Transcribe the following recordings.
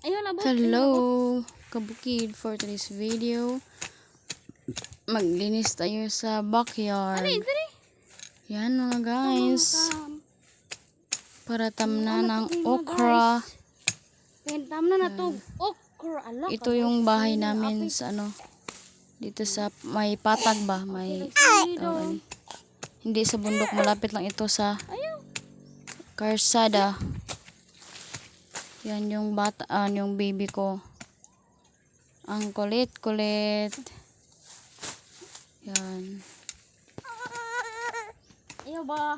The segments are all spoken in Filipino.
Ayun, abot. Hello, kabukid. For today's video, maglinis tayo sa backyard. Yan mga guys. Para tamna ng okra. Tamna na to. Okra. Ito yung bahay namin sa dito sa may patag ba? May hindi sa bundok, malapit lang ito sa karsada. Yan yung bata, yung baby ko. Ang kulit-kulit. Yan. Ayaw ba?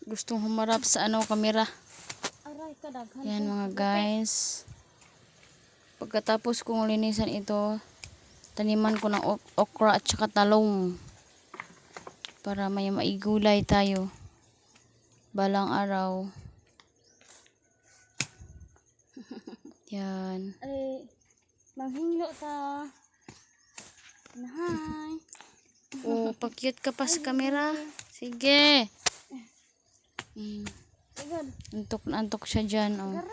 Gustong humarap sa kamera. Aray, kadaghan. Yan mga guys. Pagkatapos kong linisan ito, taniman ko ng okra at saka talong. Para may maigulay tayo. Balang araw. Yan. Ay, manghinglo ta. Nahay. Oh, pag-cute ka pa sa camera. Sige. Agad. Antok na antok siya dyan. Oh. Agad.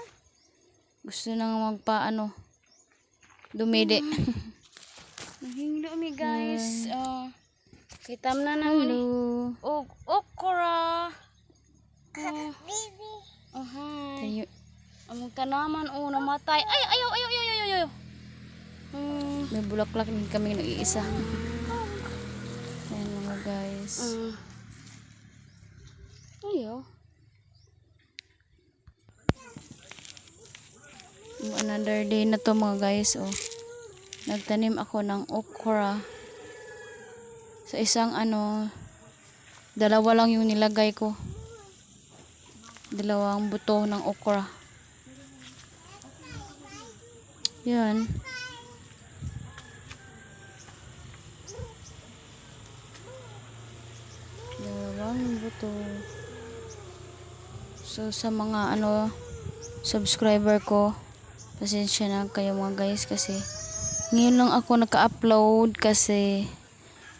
Gusto nang dumidi. Manghinglo mi guys. Kitam na naman. Hello. Okra. Baby. Hi. Among tanaman namatay. Ay, ayaw. May bulaklak din kami nag-iisa. Ayan mga guys. Ayaw. Another day na to mga guys. Nagtanim ako ng okra. Sa isang dalawa lang yung nilagay ko. Dalawang buto ng okra. Yan. Dalawang buto. So sa mga subscriber ko, pasensya na kayo mga guys kasi ngayon lang ako naka-upload kasi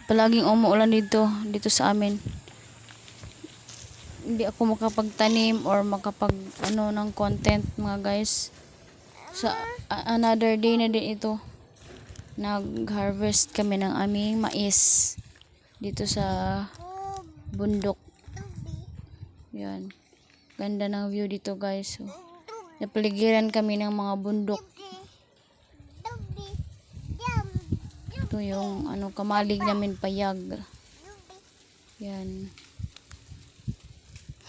palaging umuulan dito sa amin. Hindi ako makapagtanim or ng content mga guys. Sa another day na din ito, nag-harvest kami ng aming mais dito sa bundok. Yan. Ganda ng view dito guys. Napaligiran kami ng mga bundok. Ito yung kamalig namin payag. Yan.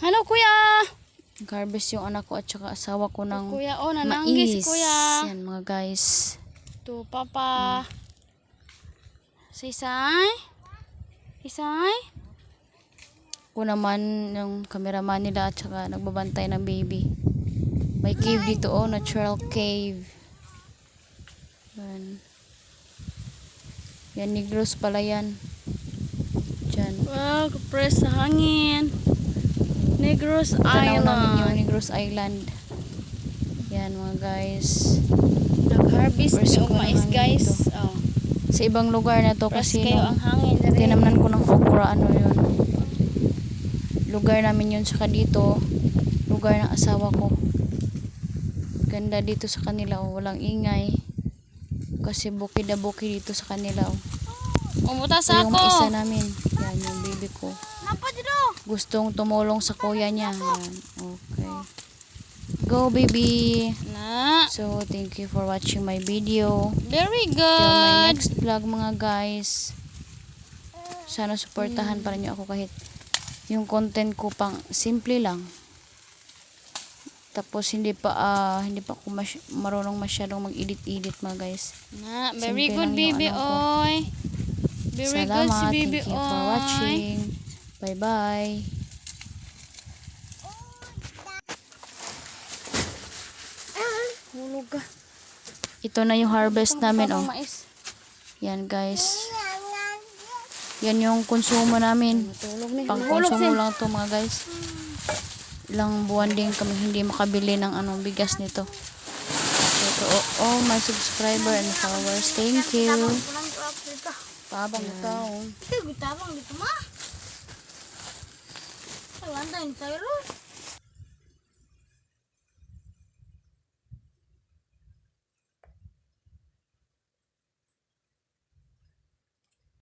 Ano kuya? Nag-harvest yung anak ko at saka asawa ko ng Kuya, nananggi si mais. kuya. Yan mga guys. To papa. Sisay? Ako naman yung cameraman nila at saka nagbabantay ng baby. May cave dito, natural cave. Yan. Yan, Negros pala yan. Diyan. Wow, kapress sa hangin. Negros Tanaw namin yung Island. Negros Island. Yan mga guys. Nag-harvest First yung ko mais naman guys. dito. Sa ibang lugar na to Press kasi kayo ang hangin. tinamnan ko ng okra, yun. Lugar namin yun, saka dito lugar ng asawa ko. Ganda dito sa kanila, walang ingay kasi bukid na bukid dito sa kanila. Umutas Ito yung ako. isa namin, yan yung baby ko, Napa dito. gustong tumulong sa kuya niya. Yan. Okay, go baby. Na. So thank you for watching my video. Very Till my good. next vlog mga guys. Sana suportahan pa rin niyo ako kahit yung content ko pang simple lang. Tapos hindi pa ako marunong masyadong mag-edit mga guys. Na, very Simple good lang yung baby ko. oy. Very good si Salamat. baby Thank you for oy. watching. Bye bye. Hulog ka. Ito na yung harvest namin Mais. Yan guys. Yan yung konsumo namin. Matulog ni. Pang konsumo lang to mga guys. Ilang buwan din kami hindi makabili ng bigas nito. So to all my subscriber and followers, thank you. Tabang ito. Ito, tabang dito ma. Ay, wanda yung tayo.